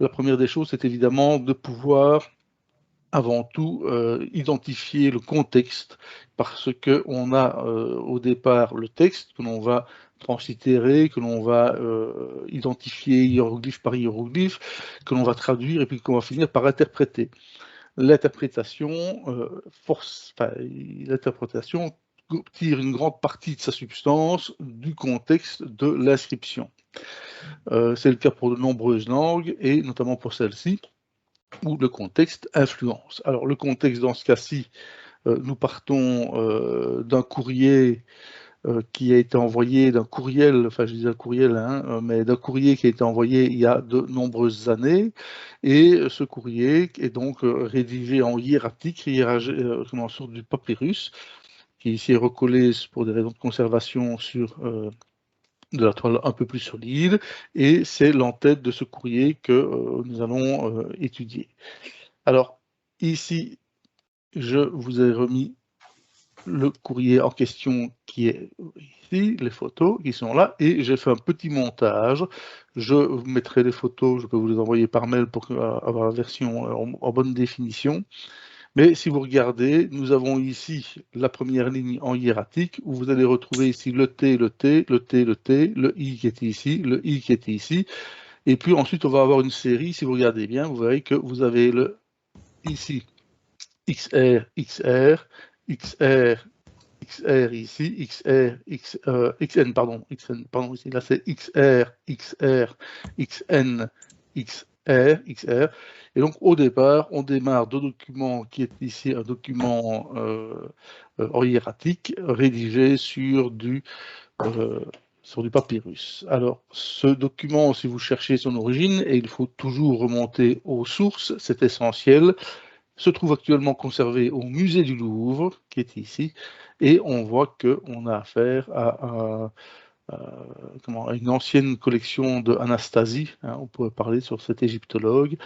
La première des choses, c'est évidemment de pouvoir avant tout identifier le contexte, parce qu'on a au départ le texte que l'on va translittérer, que l'on va identifier hiéroglyphe par hiéroglyphe, que l'on va traduire et puis qu'on va finir par interpréter. L'interprétation l'interprétation tire une grande partie de sa substance du contexte de l'inscription. C'est le cas pour de nombreuses langues et notamment pour celle-ci, où le contexte influence. Alors le contexte dans ce cas-ci, nous partons d'un courrier qui a été envoyé, d'un courriel, enfin je dis un courriel, hein, mais d'un courrier qui a été envoyé il y a de nombreuses années, et ce courrier est donc rédigé en hiératique, sur du papyrus, qui ici est recollé pour des raisons de conservation sur de la toile un peu plus solide, et c'est l'entête de ce courrier que nous allons étudier. Alors, ici, je vous ai remis le courrier en question qui est ici, les photos qui sont là, et j'ai fait un petit montage. Je vous mettrai les photos, je peux vous les envoyer par mail pour avoir la version en bonne définition. Mais si vous regardez, nous avons ici la première ligne en hiératique, où vous allez retrouver ici le T, le T, le T, le T, le I qui est ici, le I qui est ici, et puis ensuite on va avoir une série, si vous regardez bien, vous verrez que vous avez le ici XR, XR, XR, XR ici, XN, pardon, ici, là c'est XR, XR, XN, XR, XR. Et donc au départ, on démarre de document qui est ici un document en hiératique rédigé sur du papyrus. Alors, ce document, si vous cherchez son origine, et il faut toujours remonter aux sources, c'est essentiel, se trouve actuellement conservé au musée du Louvre, qui est ici, et on voit qu'on a affaire à une ancienne collection de Anastasie, hein, on pourrait parler sur cet égyptologue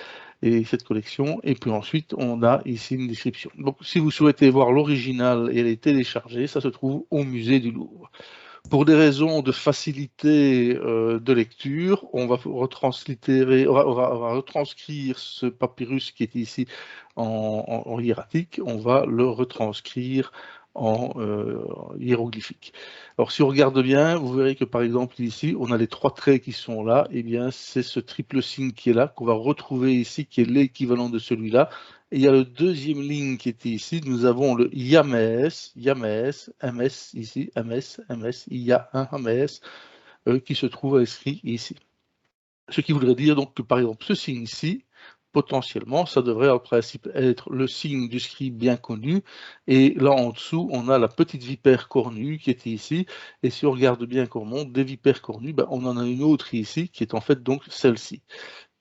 et cette collection, et puis ensuite on a ici une description. Donc si vous souhaitez voir l'original et les télécharger, ça se trouve au musée du Louvre. Pour des raisons de facilité de lecture, on va retranslitérer, on va retranscrire ce papyrus qui est ici en hiératique, on va le retranscrire en hiéroglyphique. Alors si on regarde bien, vous verrez que par exemple ici, on a les trois traits qui sont là, et bien c'est ce triple signe qui est là, qu'on va retrouver ici, qui est l'équivalent de celui-là. Et il y a le deuxième ligne qui était ici, nous avons le Yames, MS ici, MS, il y a un MS qui se trouve inscrit ici. Ce qui voudrait dire donc que par exemple ce signe-ci, potentiellement, ça devrait en principe être le signe du scribe bien connu, et là en dessous, on a la petite vipère cornue qui était ici, et si on regarde bien qu'on monte des vipères cornues, ben, on en a une autre ici, qui est en fait donc celle-ci.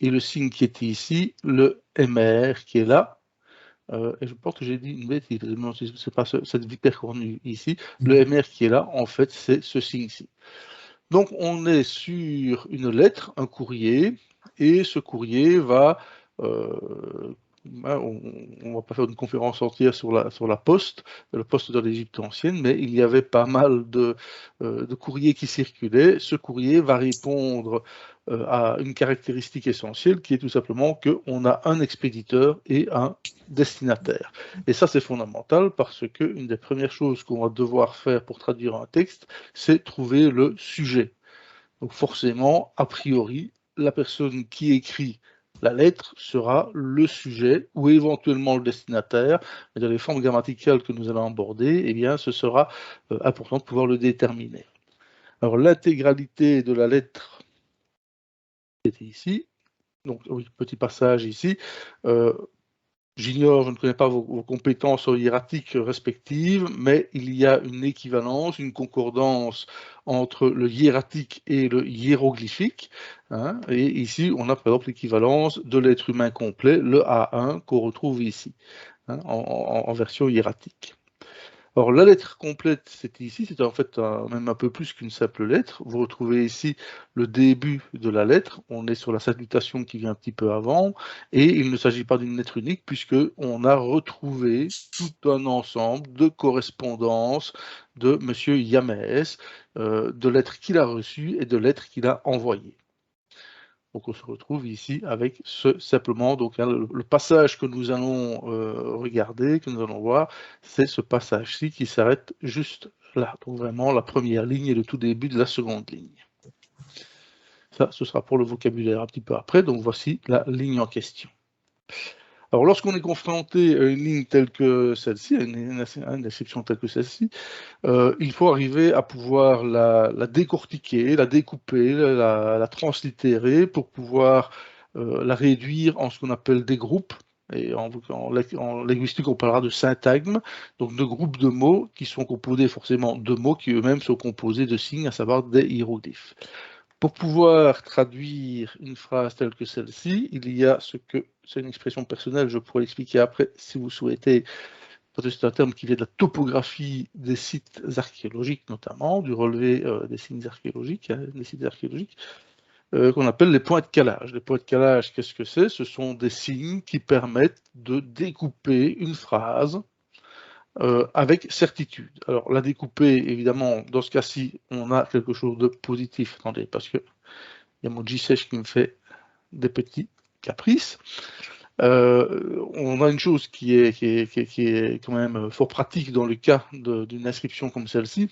Et le signe qui était ici, le MR qui est là, et je pense que j'ai dit une bêtise, c'est pas cette vipère cornue ici, le MR qui est là, en fait, c'est ce signe-ci. Donc on est sur une lettre, un courrier, et ce courrier va, on ne va pas faire une conférence entière sur la poste, le poste de l'Égypte ancienne, mais il y avait pas mal de courriers qui circulaient. Ce courrier va répondre à une caractéristique essentielle qui est tout simplement qu'on a un expéditeur et un destinataire. Et ça, c'est fondamental parce qu'une des premières choses qu'on va devoir faire pour traduire un texte, c'est trouver le sujet. Donc forcément, a priori, la personne qui écrit la lettre sera le sujet ou éventuellement le destinataire. Mais dans les formes grammaticales que nous allons aborder, eh bien, ce sera important de pouvoir le déterminer. Alors l'intégralité de la lettre était ici. Donc oui, petit passage ici. J'ignore, je ne connais pas vos compétences hiératiques respectives, mais il y a une équivalence, une concordance entre le hiératique et le hiéroglyphique. Hein, et ici, on a par exemple l'équivalence de l'être humain complet, le A1, qu'on retrouve ici, hein, en version hiératique. Alors la lettre complète, c'est ici, c'est en fait même un peu plus qu'une simple lettre. Vous retrouvez ici le début de la lettre, on est sur la salutation qui vient un petit peu avant, et il ne s'agit pas d'une lettre unique puisqu'on a retrouvé tout un ensemble de correspondances de M. Yamès, de lettres qu'il a reçues et de lettres qu'il a envoyées. Donc on se retrouve ici avec simplement donc, hein, le passage que nous allons regarder, que nous allons voir, c'est ce passage-ci qui s'arrête juste là. Donc vraiment la première ligne et le tout début de la seconde ligne. Ça, ce sera pour le vocabulaire un petit peu après. Donc voici la ligne en question. Alors, lorsqu'on est confronté à une ligne telle que celle-ci, à une description telle que celle-ci, il faut arriver à pouvoir la décortiquer, la découper, la translittérer pour pouvoir la réduire en ce qu'on appelle des groupes. Et en linguistique, on parlera de syntagmes, donc de groupes de mots qui sont composés forcément de mots qui eux-mêmes sont composés de signes, à savoir des hiéroglyphes. Pour pouvoir traduire une phrase telle que celle-ci, il y a c'est une expression personnelle, je pourrais l'expliquer après si vous souhaitez, parce que c'est un terme qui vient de la topographie des sites archéologiques notamment, du relevé des signes archéologiques, des sites archéologiques, qu'on appelle les points de calage. Les points de calage, qu'est-ce que c'est? Ce sont des signes qui permettent de découper une phrase avec certitude. Alors, la découper, évidemment, dans ce cas-ci, on a quelque chose de positif. Attendez, parce que il y a mon G-Sèche qui me fait des petits caprices. On a une chose qui est quand même fort pratique dans le cas d'une inscription comme celle-ci,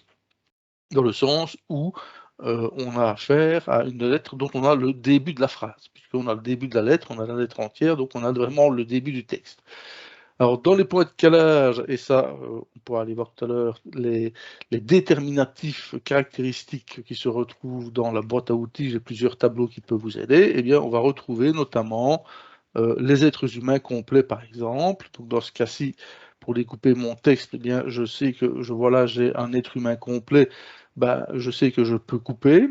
dans le sens où on a affaire à une lettre dont on a le début de la phrase. Puisqu'on a le début de la lettre, on a la lettre entière, donc on a vraiment le début du texte. Alors, dans les points de calage, et ça, on pourra aller voir tout à l'heure, les déterminatifs caractéristiques qui se retrouvent dans la boîte à outils, j'ai plusieurs tableaux qui peuvent vous aider, eh bien, on va retrouver notamment les êtres humains complets, par exemple. Donc, dans ce cas-ci, pour découper mon texte, eh bien, je sais que, voilà, j'ai un être humain complet, ben, je sais que je peux couper.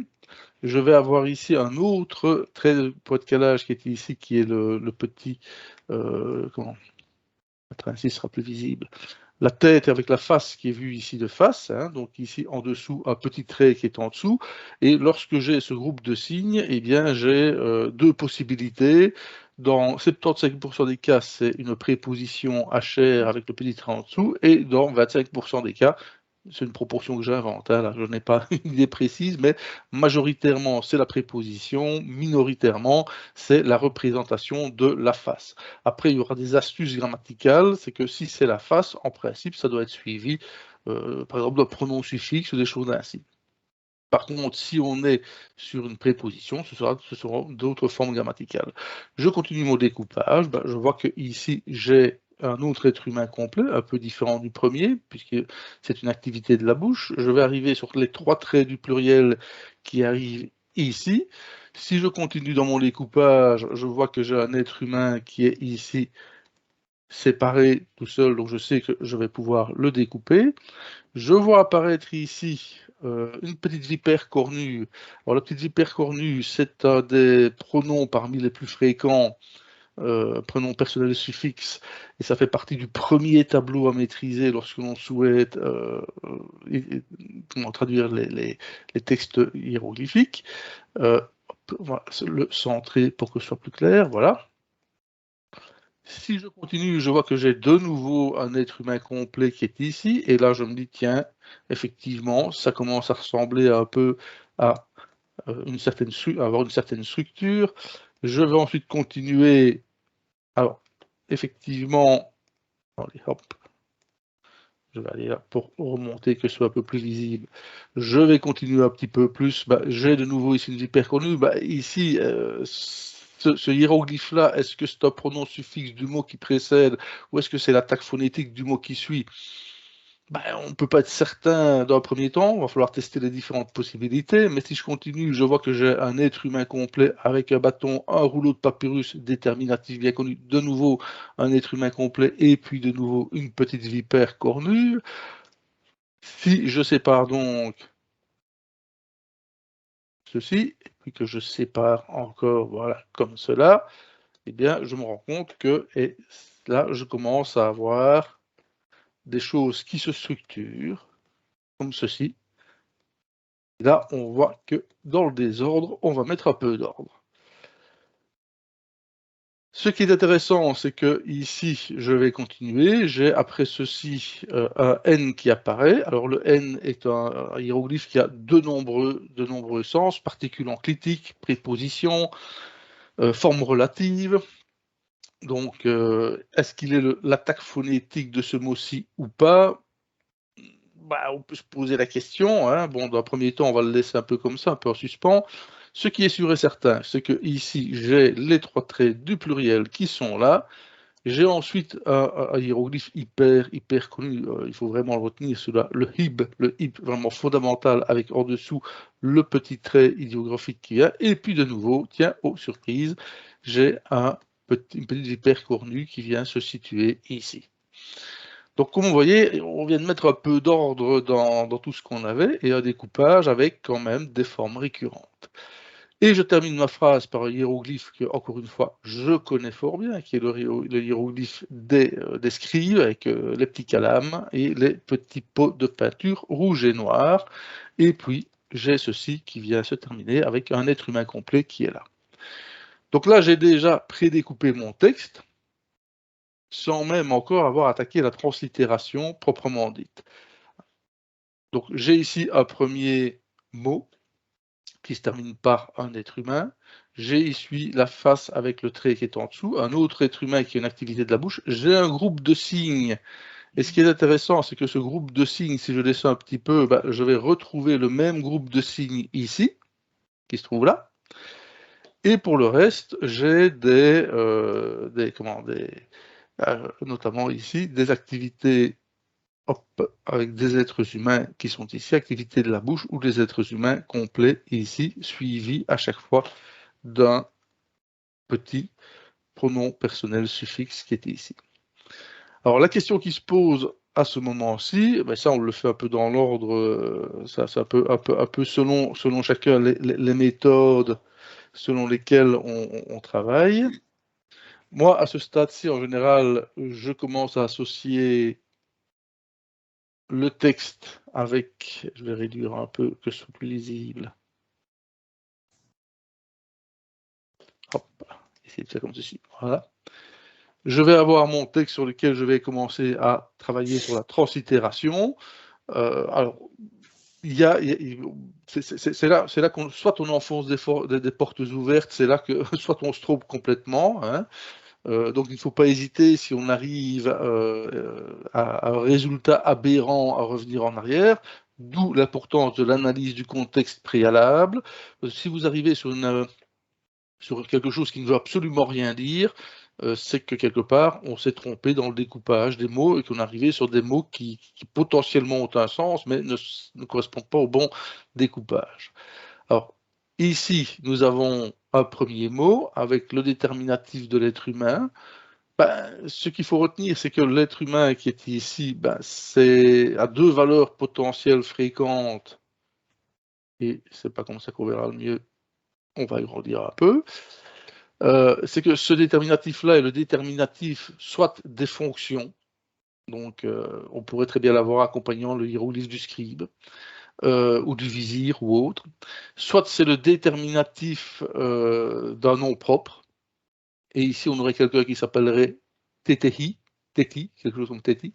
Je vais avoir ici un autre trait de point de calage qui est ici, qui est le petit... comment ainsi sera plus visible. La tête avec la face qui est vue ici de face, hein, donc ici en dessous un petit trait qui est en dessous, et lorsque j'ai ce groupe de signes, eh bien j'ai deux possibilités. Dans 75% des cas, c'est une préposition HR avec le petit trait en dessous, et dans 25% des cas, c'est une proportion que j'invente, hein, là, je n'ai pas une idée précise, mais majoritairement c'est la préposition, minoritairement c'est la représentation de la face. Après, il y aura des astuces grammaticales, c'est que si c'est la face, en principe, ça doit être suivi, par exemple, d'un pronom suffixe ou des choses ainsi. Par contre, si on est sur une préposition, ce seront d'autres formes grammaticales. Je continue mon découpage, ben, je vois que ici j'ai un autre être humain complet, un peu différent du premier, puisque c'est une activité de la bouche. Je vais arriver sur les trois traits du pluriel qui arrivent ici. Si je continue dans mon découpage, je vois que j'ai un être humain qui est ici séparé tout seul, donc je sais que je vais pouvoir le découper. Je vois apparaître ici une petite vipère cornue. Alors la petite vipère cornue, c'est un des pronoms parmi les plus fréquents, pronoms personnels suffixes, et ça fait partie du premier tableau à maîtriser lorsque l'on souhaite comment traduire les textes hiéroglyphiques. On va le centrer pour que ce soit plus clair, voilà. Si je continue, je vois que j'ai de nouveau un être humain complet qui est ici, et là je me dis, tiens, effectivement, ça commence à ressembler un peu à avoir une certaine structure. Je vais ensuite continuer, alors, effectivement, allez, hop, je vais aller là pour remonter, que ce soit un peu plus visible. Je vais continuer un petit peu plus, j'ai de nouveau ici une vipère connue, ici, ce hiéroglyphe-là, est-ce que c'est un pronom suffixe du mot qui précède ou est-ce que c'est l'attaque phonétique du mot qui suit? On ne peut pas être certain dans un premier temps, il va falloir tester les différentes possibilités, mais si je continue, je vois que j'ai un être humain complet avec un bâton, un rouleau de papyrus déterminatif bien connu, de nouveau un être humain complet et puis de nouveau une petite vipère cornue. Si je sépare donc ceci, et puis que je sépare encore, voilà, comme cela, eh bien, je me rends compte que, et là, je commence à avoir des choses qui se structurent, comme ceci. Et là, on voit que dans le désordre, on va mettre un peu d'ordre. Ce qui est intéressant, c'est que ici, je vais continuer. J'ai après ceci un N qui apparaît. Alors le N est un hiéroglyphe qui a de nombreux sens, particules enclitiques, prépositions. Forme relative. Donc, est-ce qu'il est l'attaque phonétique de ce mot-ci ou pas? Bah, on peut se poser la question. Hein. Bon, dans un premier temps, on va le laisser un peu comme ça, un peu en suspens. Ce qui est sûr et certain, c'est que ici, j'ai les 3 traits du pluriel qui sont là. J'ai ensuite un hiéroglyphe hyper connu, il faut vraiment le retenir, celui-là, le hib vraiment fondamental, avec en dessous le petit trait idéographique qu'il y a. Et puis de nouveau, tiens, oh surprise, j'ai une petite vipère cornue qui vient se situer ici. Donc comme vous voyez, on vient de mettre un peu d'ordre dans tout ce qu'on avait, et un découpage avec quand même des formes récurrentes. Et je termine ma phrase par un hiéroglyphe que, encore une fois, je connais fort bien, qui est le hiéroglyphe des scribes, avec les petits calames et les petits pots de peinture rouge et noir. Et puis, j'ai ceci qui vient se terminer avec un être humain complet qui est là. Donc là, j'ai déjà prédécoupé mon texte, sans même encore avoir attaqué la translittération proprement dite. Donc j'ai ici un premier mot qui se termine par un être humain. J'ai ici la face avec le trait qui est en dessous, un autre être humain qui a une activité de la bouche. J'ai un groupe de signes. Et ce qui est intéressant, c'est que ce groupe de signes, si je descends un petit peu, je vais retrouver le même groupe de signes ici, qui se trouve là. Et pour le reste, j'ai notamment ici, des activités avec des êtres humains qui sont ici, activité de la bouche, ou des êtres humains complets ici, suivis à chaque fois d'un petit pronom personnel suffixe qui est ici. Alors la question qui se pose à ce moment-ci, ça on le fait un peu dans l'ordre, ça c'est un peu selon chacun les méthodes selon lesquelles on travaille. Moi, à ce stade-ci, en général, je commence à associer le texte avec, je vais réduire un peu, que ce soit plus lisible. Hop, essayer de faire comme ceci, voilà. Je vais avoir mon texte sur lequel je vais commencer à travailler sur la translittération. Alors, c'est là qu'on soit on enfonce des portes ouvertes, c'est là que soit on se trompe complètement. Hein. Donc il ne faut pas hésiter, si on arrive à un résultat aberrant, à revenir en arrière, d'où l'importance de l'analyse du contexte préalable. Si vous arrivez sur quelque chose qui ne veut absolument rien dire, c'est que quelque part on s'est trompé dans le découpage des mots et qu'on est arrivé sur des mots qui potentiellement ont un sens mais ne correspondent pas au bon découpage. Alors ici nous avons un premier mot avec le déterminatif de l'être humain. Ce qu'il faut retenir, c'est que l'être humain qui est ici, c'est à 2 valeurs potentielles fréquentes, et c'est pas comme ça qu'on verra le mieux, on va grandir un peu. C'est que ce déterminatif-là est le déterminatif soit des fonctions, donc on pourrait très bien l'avoir accompagnant le hiéroglyphe du scribe, ou du vizir ou autre, soit c'est le déterminatif d'un nom propre, et ici on aurait quelqu'un qui s'appellerait Tetehi, quelque chose comme Teti.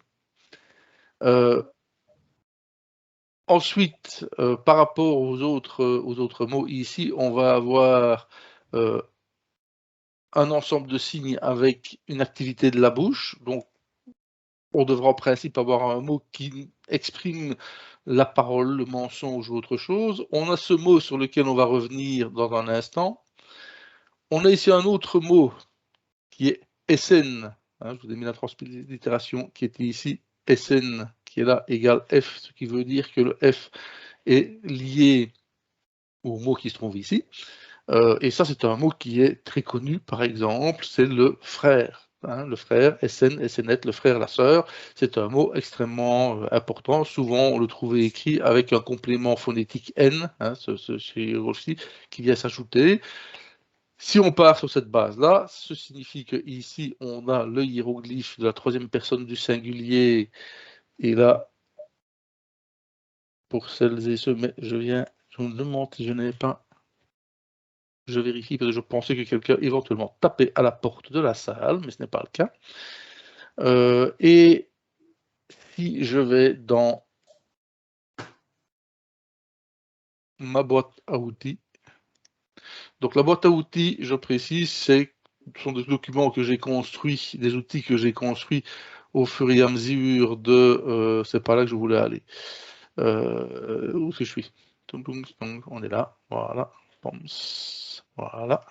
Ensuite, par rapport aux autres mots, ici on va avoir un ensemble de signes avec une activité de la bouche, donc on devra en principe avoir un mot qui exprime la parole, le mensonge ou autre chose. On a ce mot sur lequel on va revenir dans un instant. On a ici un autre mot qui est SN, hein, je vous ai mis la translittération qui était ici, SN, qui est là, égale F, ce qui veut dire que le F est lié au mot qui se trouve ici. Et ça, c'est un mot qui est très connu, par exemple, c'est le frère. Hein, le frère, SN, SNet, le frère, la sœur, c'est un mot extrêmement important. Souvent, on le trouve écrit avec un complément phonétique N, hein, ce hiéroglyphe qui vient s'ajouter. Si on part sur cette base-là, ce signifie qu'ici, on a le hiéroglyphe de la 3e personne du singulier. Et là, pour celles et ceux, mais je me demande si je n'ai pas... Je vérifie parce que je pensais que quelqu'un éventuellement tapait à la porte de la salle, mais ce n'est pas le cas. Et si je vais dans ma boîte à outils, Donc la boîte à outils, je précise, ce sont des documents que j'ai construits, des outils que j'ai construits au fur et à mesure de... c'est pas là que je voulais aller. Où est-ce que je suis? On est là, voilà. Voilà.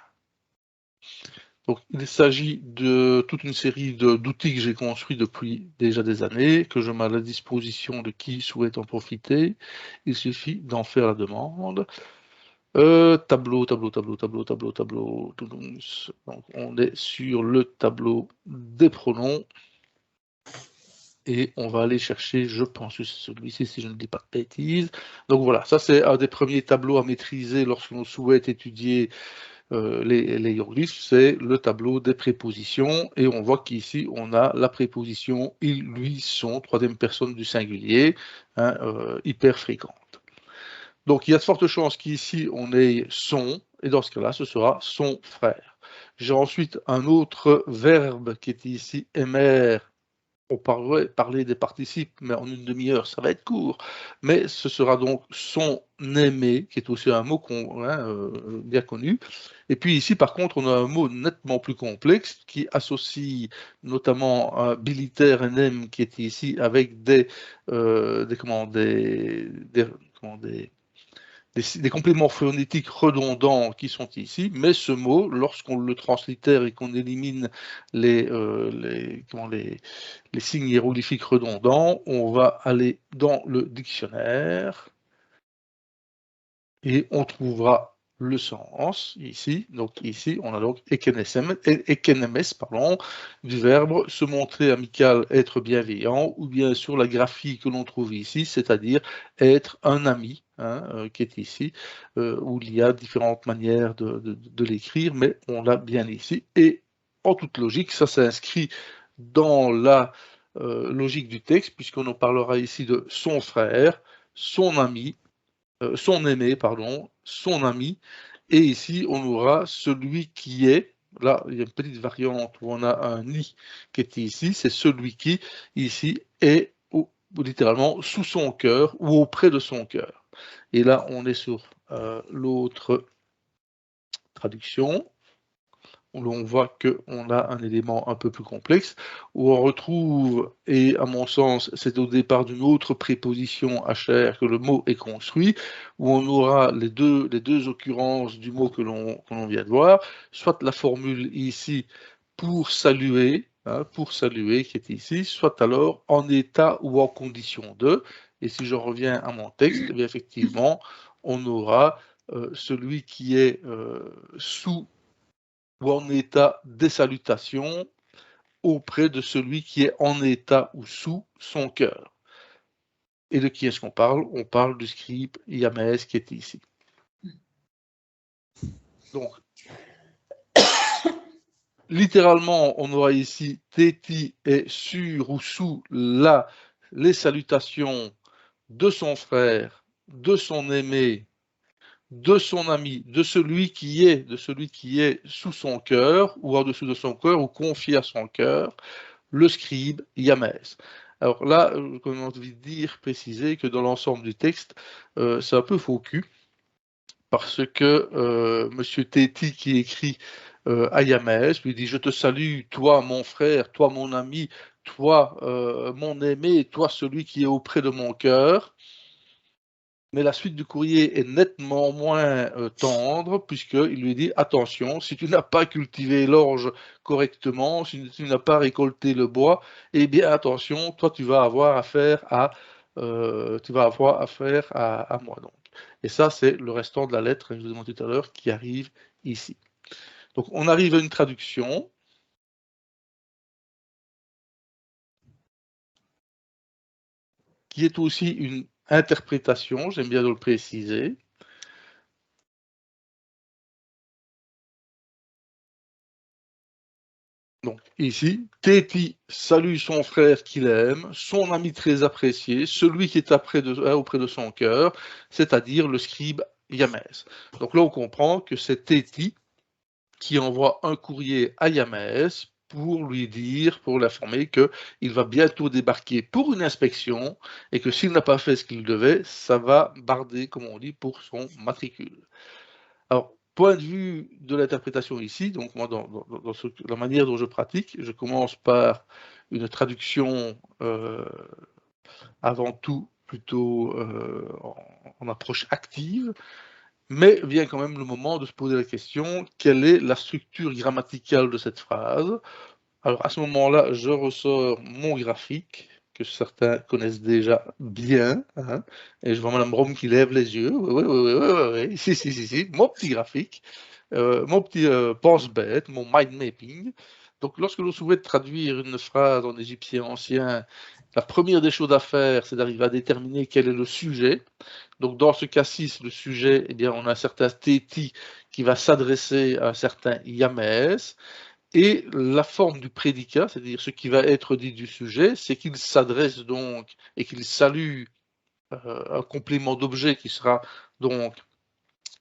Donc, il s'agit de toute une série d'outils que j'ai construits depuis déjà des années, que je mets à la disposition de qui souhaite en profiter. Il suffit d'en faire la demande. Tableau. Donc, on est sur le tableau des pronoms. Et on va aller chercher, je pense que c'est celui-ci, si je ne dis pas de bêtises. Donc voilà, ça c'est un des premiers tableaux à maîtriser lorsque l'on souhaite étudier les hiéroglyphes, c'est le tableau des prépositions. Et on voit qu'ici, on a la préposition il, lui, son, troisième personne du singulier, hein, hyper fréquente. Donc il y a de fortes chances qu'ici, on ait son, et dans ce cas-là, ce sera son frère. J'ai ensuite un autre verbe qui est ici aimer. On pourrait parler des participes, mais en une demi-heure, ça va être court. Mais ce sera donc son aimé, qui est aussi un mot bien connu. Et puis ici, par contre, on a un mot nettement plus complexe qui associe notamment un bilitaire NM qui est ici avec des compléments phonétiques redondants qui sont ici, mais ce mot, lorsqu'on le translittère et qu'on élimine les signes hiéroglyphiques redondants, on va aller dans le dictionnaire et on trouvera le sens ici. Donc ici, on a donc ekenemes, du verbe se montrer amical, être bienveillant, ou bien sur la graphie que l'on trouve ici, c'est-à-dire être un ami, hein, qui est ici, où il y a différentes manières de l'écrire, mais on l'a bien ici. Et en toute logique, ça s'inscrit dans la logique du texte, puisqu'on en parlera ici de son frère, son ami, son aimé, pardon, son ami, et ici on aura celui qui est, là il y a une petite variante où on a un i qui est ici, c'est celui qui, ici, est littéralement sous son cœur ou auprès de son cœur. Et là on est sur l'autre traduction, où l'on voit qu'on a un élément un peu plus complexe, où on retrouve, et à mon sens, c'est au départ d'une autre préposition HR que le mot est construit, où on aura les deux occurrences du mot que l'on vient de voir, soit la formule ici pour saluer, hein, qui est ici, soit alors en état ou en condition de, et si je reviens à mon texte, eh bien effectivement, on aura celui qui est sous ou en état des salutations auprès de celui qui est en état ou sous son cœur. Et de qui est-ce qu'on parle? On parle du scribe Yamès qui est ici. Donc, littéralement, on aura ici Téti est sur ou sous les salutations de son frère, de son aimé, de son ami, de celui qui est sous son cœur ou en dessous de son cœur ou confié à son cœur, le scribe Yamès. Alors là, comme on envie de dire, préciser que dans l'ensemble du texte, c'est un peu faux cul, parce que Monsieur Téti qui écrit à Yamès lui dit « Je te salue, toi mon frère, toi mon ami, toi mon aimé, toi celui qui est auprès de mon cœur ». Mais la suite du courrier est nettement moins tendre, puisqu'il lui dit « Attention, si tu n'as pas cultivé l'orge correctement, si tu n'as pas récolté le bois, eh bien attention, toi tu vas avoir affaire à, moi. » Donc. Et ça, c'est le restant de la lettre, je vous ai demandé tout à l'heure, qui arrive ici. Donc on arrive à une traduction. Qui est aussi une interprétation, j'aime bien de le préciser. Donc ici, Téti salue son frère qu'il aime, son ami très apprécié, celui qui est auprès de son cœur, c'est-à-dire le scribe Yamès. Donc là, on comprend que c'est Téti qui envoie un courrier à Yamès pour lui dire, pour l'informer qu'il va bientôt débarquer pour une inspection et que s'il n'a pas fait ce qu'il devait, ça va barder, comme on dit, pour son matricule. Alors, Point de vue de l'interprétation ici, donc moi, dans la manière dont je pratique, je commence par une traduction avant tout plutôt en approche active, mais vient quand même le moment de se poser la question, quelle est la structure grammaticale de cette phrase? Alors à ce moment-là, je ressors mon graphique, que certains connaissent déjà bien, hein, et je vois Madame Rome qui lève les yeux. Oui, oui, oui, oui, oui, oui. Si, mon petit graphique, mon petit pense-bête, mon mind mapping. Donc lorsque l'on souhaite traduire une phrase en égyptien ancien, la première des choses à faire, c'est d'arriver à déterminer quel est le sujet. Donc dans ce cas-ci, le sujet, eh bien, on a un certain téti qui va s'adresser à un certain yamès. Et la forme du prédicat, c'est-à-dire ce qui va être dit du sujet, c'est qu'il s'adresse donc et qu'il salue un complément d'objet qui sera donc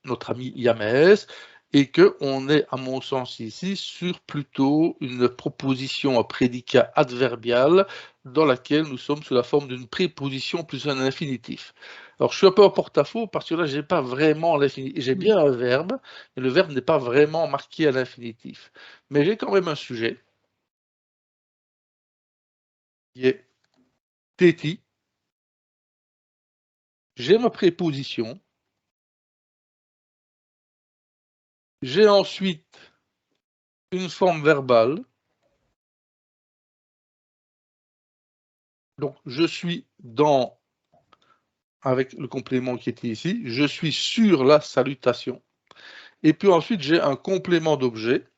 notre ami Yamès, et qu'on est, à mon sens ici, sur plutôt une proposition à prédicat adverbial dans laquelle nous sommes sous la forme d'une préposition plus un infinitif. Alors je suis un peu en porte-à-faux parce que là j'ai pas vraiment l'infinitif, j'ai bien un verbe, mais le verbe n'est pas vraiment marqué à l'infinitif. Mais j'ai quand même un sujet qui est téti, j'ai ma préposition, j'ai ensuite une forme verbale, donc je suis dans, avec le complément qui était ici, je suis sur la salutation, et puis ensuite j'ai un complément d'objet,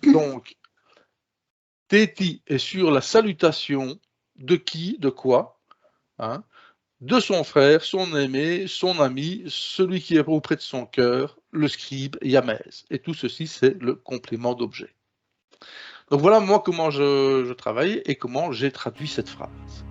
donc téti est sur la salutation de qui, de quoi, hein, de son frère, son aimé, son ami, celui qui est auprès de son cœur, le scribe Yamès. Et tout ceci, c'est le complément d'objet. Donc voilà moi comment je travaille et comment j'ai traduit cette phrase.